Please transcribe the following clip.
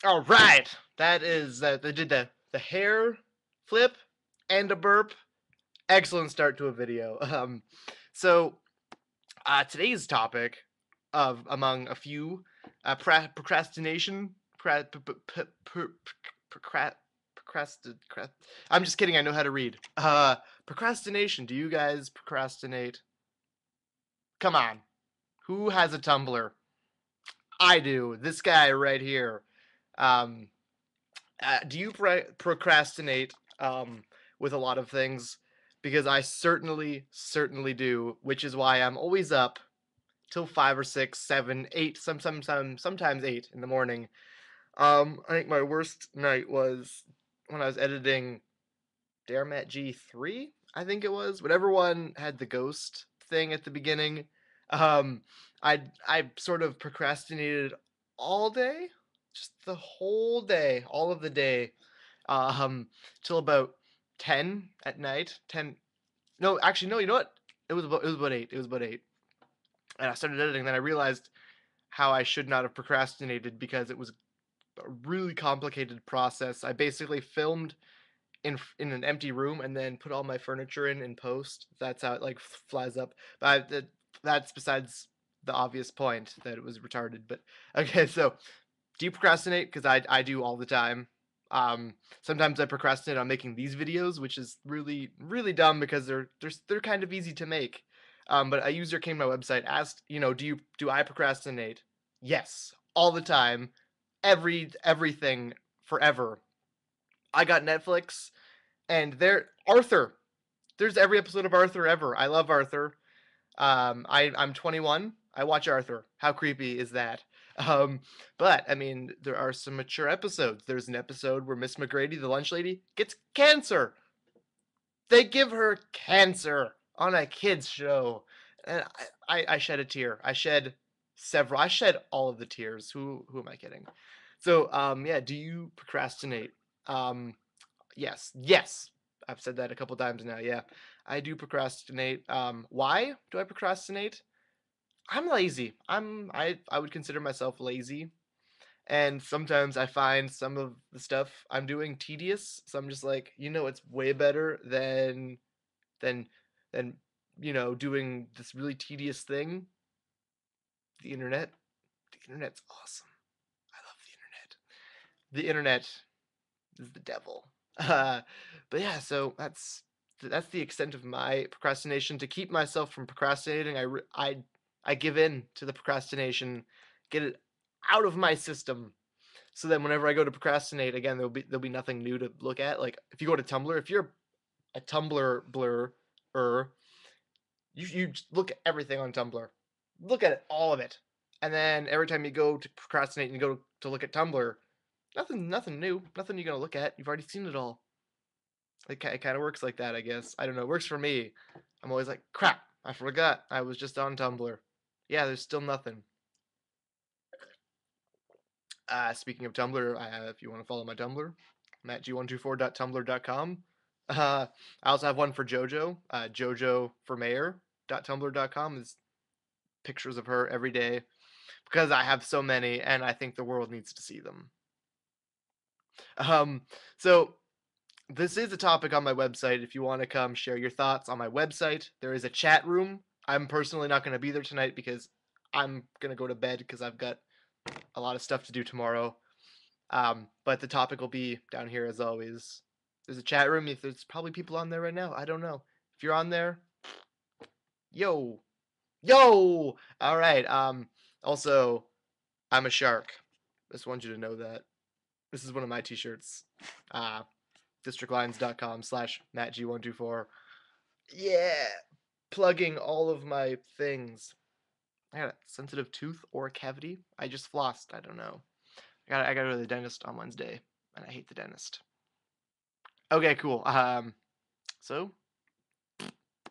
All right, that is they did the hair flip and a burp. Excellent start to a video. So today's topic of among a few procrastination. I'm just kidding. I know how to read. Procrastination. Do you guys procrastinate? Come on. Who has a Tumblr? I do. This guy right here. Um, do you procrastinate with a lot of things? Because I certainly do, which is why I'm always up till 5 or 6, 7, 8, sometimes 8 in the morning. I think my worst night was when I was editing Dare Matt G3. I think it was whatever one had the ghost thing at the beginning. Um, I sort of procrastinated all day, just the whole day, all of the day, um, till about 10 at night. 10. No, actually, no. You know what? It was about 8. It was about 8, and I started editing. Then I realized how I should not have procrastinated because it was a really complicated process. I basically filmed in an empty room and then put all my furniture in post. That's how it like flies up. But that's besides the obvious point that it was retarded. But okay, so do you procrastinate? Because I do all the time. Sometimes I procrastinate on making these videos, which is really dumb because they're kind of easy to make. But a user came to my website, asked, do I procrastinate? Yes, all the time, everything, forever. I got Netflix, and Arthur. There's every episode of Arthur ever. I love Arthur. I'm 21. I watch Arthur. How creepy is that? Um, but I mean, there are some mature episodes. There's an episode where Miss McGrady, the lunch lady, gets cancer. They give her cancer on a kids show, and I shed a tear. I shed several. I shed all of the tears. Who am I kidding? So yeah. Do you procrastinate? Um, yes. I've said that a couple times now. Yeah, I do procrastinate. Why do I procrastinate? I'm lazy. I would consider myself lazy, and sometimes I find some of the stuff I'm doing tedious. So I'm just like, it's way better than than doing this really tedious thing. The internet. The internet's awesome. I love the internet. The internet is the devil. Uh, but yeah, so that's the extent of my procrastination. To keep myself from procrastinating, I give in to the procrastination, get it out of my system. So then, whenever I go to procrastinate again, there'll be nothing new to look at. Like if you go to Tumblr, if you're a Tumblr blur, you just look at everything on Tumblr, look at it, all of it, and then every time you go to procrastinate and you go to look at Tumblr, nothing new, nothing you're gonna look at. You've already seen it all. It kind of works like that, I guess. I don't know. It works for me. I'm always like, crap, I forgot. I was just on Tumblr. Yeah, there's still nothing. Speaking of Tumblr, if you want to follow my Tumblr, mattg124.tumblr.com. I also have one for JoJo, jojoformayor.tumblr.com is pictures of her every day because I have so many and I think the world needs to see them. So this is a topic on my website. If you want to come share your thoughts on my website, there is a chat room. I'm personally not going to be there tonight because I'm going to go to bed because I've got a lot of stuff to do tomorrow. But the topic will be down here as always. There's a chat room. If there's probably people on there right now, I don't know. If you're on there, yo, yo. All right. Also, I'm a shark. Just want you to know that. This is one of my t-shirts. districtlines.com/mattg124. Yeah, plugging all of my things. I got a sensitive tooth or a cavity. I just flossed. I don't know. I got to go to the dentist on Wednesday, and I hate the dentist. Okay, cool. So